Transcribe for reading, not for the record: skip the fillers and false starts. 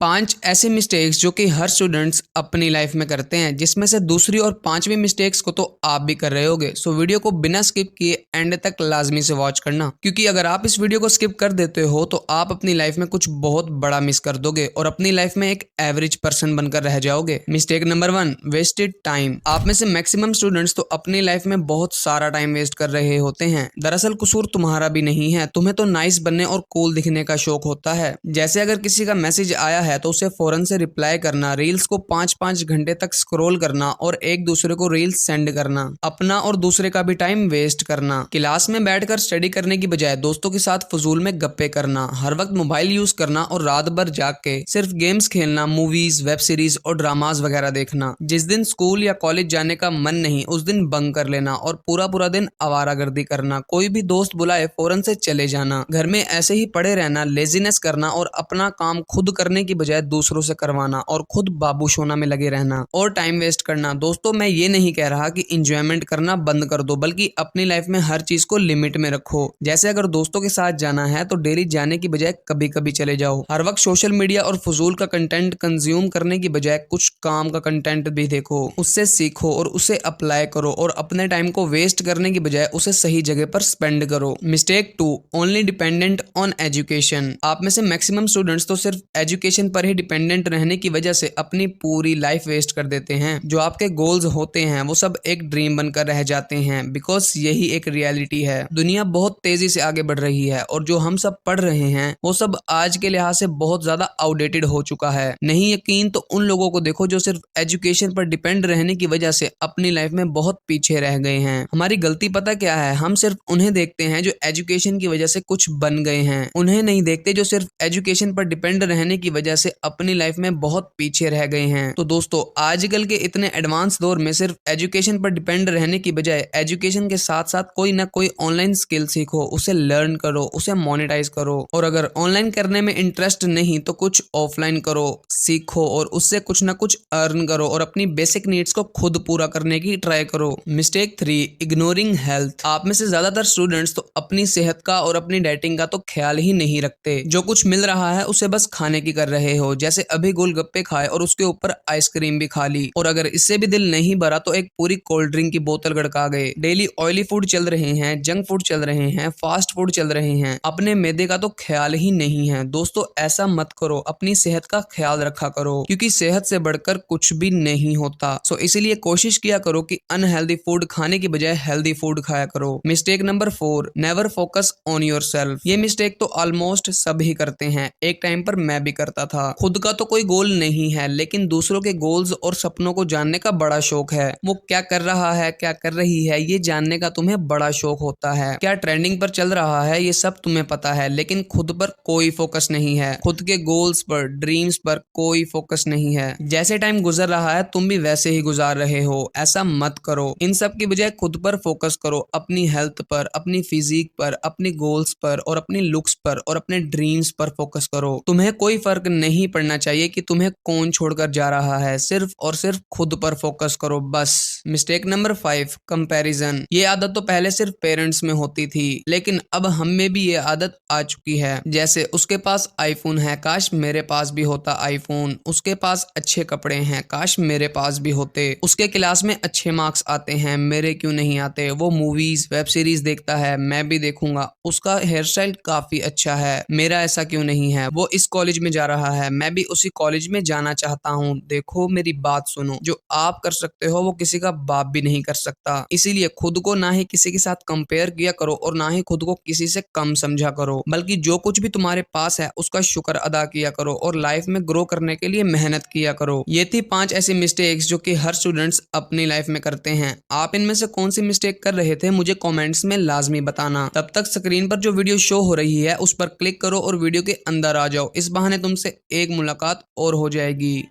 5 ऐसे मिस्टेक्स जो कि हर स्टूडेंट्स अपनी लाइफ में करते हैं, जिसमें से दूसरी और पांचवी मिस्टेक्स को तो आप भी कर रहे होगे। सो वीडियो को बिना स्किप किए एंड तक लाजमी से वॉच करना, क्योंकि अगर आप इस वीडियो को स्किप कर देते हो तो आप अपनी लाइफ में कुछ बहुत बड़ा मिस कर दोगे और अपनी लाइफ में एक एवरेज पर्सन बनकर रह जाओगे। Mistake number 1, wasted time. आप में से मैक्सिमम स्टूडेंट्स तो अपनी लाइफ में बहुत सारा टाइम वेस्ट कर रहे होते हैं। दरअसल कसूर तुम्हारा भी नहीं है, तुम्हें तो नाइस बनने और कूल दिखने का शौक होता है। जैसे अगर किसी का मैसेज आया है तो उसे फौरन से रिप्लाई करना, रील्स को 5-5 घंटे तक स्क्रॉल करना और एक दूसरे को रील्स सेंड करना, अपना और दूसरे का भी टाइम वेस्ट करना, क्लास में बैठकर स्टडी करने की बजाय दोस्तों के साथ फजूल में गप्पे करना, हर वक्त मोबाइल यूज करना और रात भर जाग के सिर्फ गेम्स खेलना, मूवीज, वेब सीरीज और ड्रामास वगैरह देखना। जिस दिन स्कूल या कॉलेज जाने का मन नहीं उस दिन बंक कर लेना और पूरा पूरा दिन आवारागर्दी करना, कोई भी दोस्त बुलाए फौरन से चले जाना, घर में ऐसे ही पड़े रहना, लेजीनेस करना और अपना काम खुद करने की बजाय दूसरों से करवाना और खुद बाबू सोना में लगे रहना और टाइम वेस्ट करना। दोस्तों, मैं ये नहीं कह रहा कि इंजॉयमेंट करना बंद कर दो, बल्कि अपनी लाइफ में हर चीज को लिमिट में रखो। जैसे अगर दोस्तों के साथ जाना है तो डेली जाने की बजाय कभी कभी चले जाओ। हर वक्त सोशल मीडिया और फजूल का कंटेंट कंज्यूम करने की बजाय कुछ काम का कंटेंट भी देखो, उससे सीखो और उसे अप्लाई करो और अपने टाइम को वेस्ट करने की बजाय उसे सही जगह पर स्पेंड करो। Mistake 2, only dependent on education. आप में से मैक्सिमम स्टूडेंट्स तो सिर्फ एजुकेशन पर ही डिपेंडेंट रहने की वजह से अपनी पूरी लाइफ वेस्ट कर देते हैं। जो आपके गोल्स होते हैं वो सब एक ड्रीम बनकर रह जाते हैं, बिकॉज यही एक रियलिटी है। दुनिया बहुत तेजी से आगे बढ़ रही है और जो हम सब पढ़ रहे हैं वो सब आज के लिहाज से बहुत ज्यादा आउटडेटेड हो चुका है। नहीं यकीन तो उन लोगों को देखो जो सिर्फ एजुकेशन पर डिपेंड रहने की वजह से अपनी लाइफ में बहुत पीछे रह गए हैं। हमारी गलती पता क्या है? हम सिर्फ उन्हें देखते हैं जो एजुकेशन की वजह से कुछ बन गए हैं, उन्हें नहीं देखते जो सिर्फ एजुकेशन पर डिपेंड रहने की वजह से अपनी लाइफ में बहुत पीछे रह गए हैं। तो दोस्तों, आजकल के इतने एडवांस दौर में सिर्फ एजुकेशन पर डिपेंड रहने की बजाय एजुकेशन के साथ साथ कोई ना कोई ऑनलाइन स्किल सीखो, उसे लर्न करो, उसे मोनेटाइज करो और अगर ऑनलाइन करने में इंटरेस्ट नहीं तो कुछ ऑफलाइन करो, सीखो और उससे कुछ ना कुछ अर्न करो और अपनी बेसिक नीड्स को खुद पूरा करने की ट्राई करो। Mistake 3, ignoring health. आप में से ज्यादातर स्टूडेंट्स तो अपनी सेहत का और अपनी डाइटिंग का तो ख्याल ही नहीं रखते। जो कुछ मिल रहा है उसे बस खाने की कर रहे हो। जैसे अभी गोलगप्पे खाए और उसके ऊपर आइसक्रीम भी खा ली और अगर इससे भी दिल नहीं भरा तो एक पूरी कोल्ड ड्रिंक की बोतल गड़का गए। डेली ऑयली फूड चल रहे हैं, जंक फूड चल रहे हैं, फास्ट फूड चल रहे हैं, अपने मैदे का तो ख्याल ही नहीं है। दोस्तों, ऐसा मत करो, अपनी सेहत का ख्याल रखा करो, क्योंकि सेहत से बढ़कर कुछ भी नहीं होता। सो इसीलिए कोशिश किया करो कि अनहेल्दी फूड खाने की बजाय हेल्दी फूड खाया करो। Mistake number 4, never focus on yourself. ये मिस्टेक तो ऑलमोस्ट सभी करते हैं, एक टाइम पर मैं भी करता था। खुद का तो कोई गोल नहीं है लेकिन दूसरों के गोल्स और सपनों को जानने का बड़ा शौक है। वो क्या कर रहा है, क्या कर रही है, ये जानने का तुम्हें बड़ा शौक होता है। क्या ट्रेंडिंग पर चल रहा है ये सब तुम्हें पता है, लेकिन खुद पर कोई फोकस नहीं है। खुद के गोल्स पर, ड्रीम्स पर कोई फोकस नहीं है। जैसे टाइम गुजर रहा है तुम भी वैसे ही गुजार रहे हो। ऐसा मत करो। इन सब की बजाय खुद पर फोकस करो, अपनी हेल्थ पर, अपनी फिजिक पर, अपनी गोल्स पर और अपनी लुक्स पर और अपने ड्रीम्स पर फोकस करो। तुम्हें कोई फर्क नहीं पड़ना चाहिए कि तुम्हें कौन छोड़कर जा रहा है, सिर्फ और सिर्फ खुद पर फोकस करो बस। Mistake number 5, comparison. ये आदत तो पहले सिर्फ पेरेंट्स में होती थी लेकिन अब हम में भी ये आदत आ चुकी है। जैसे उसके पास आईफोन है, काश मेरे पास भी होता आईफोन। उसके पास अच्छे कपड़े हैं, काश मेरे पास भी होते। उसके क्लास में अच्छे मार्क्स आते हैं, मेरे क्यों नहीं आते। वो मूवीज, वेब सीरीज देखता है, मैं भी देखूंगा। उसका हेयर स्टाइल काफी अच्छा है, मेरा ऐसा क्यों नहीं है। वो इस कॉलेज में जा रहा है, मैं भी उसी कॉलेज में जाना चाहता हूँ। देखो मेरी बात सुनो, जो आप कर सकते हो वो किसी का बाप भी नहीं कर सकता। इसीलिए खुद को ना ही किसी के साथ कंपेयर किया करो और ना ही खुद को किसी से कम समझा करो, बल्कि जो कुछ भी तुम्हारे पास है उसका शुक्र अदा किया करो और लाइफ में ग्रो करने के लिए मेहनत किया करो। ये थी 5 ऐसी मिस्टेक्स जो कि हर स्टूडेंट्स अपनी लाइफ में करते हैं। आप इनमें से कौन सी मिस्टेक कर रहे थे मुझे कमेंट्स में लाजमी बताना। तब तक स्क्रीन पर जो वीडियो शो हो रही है उस पर क्लिक करो और वीडियो के अंदर आ जाओ। इस बहाने तुमसे एक मुलाकात और हो जाएगी।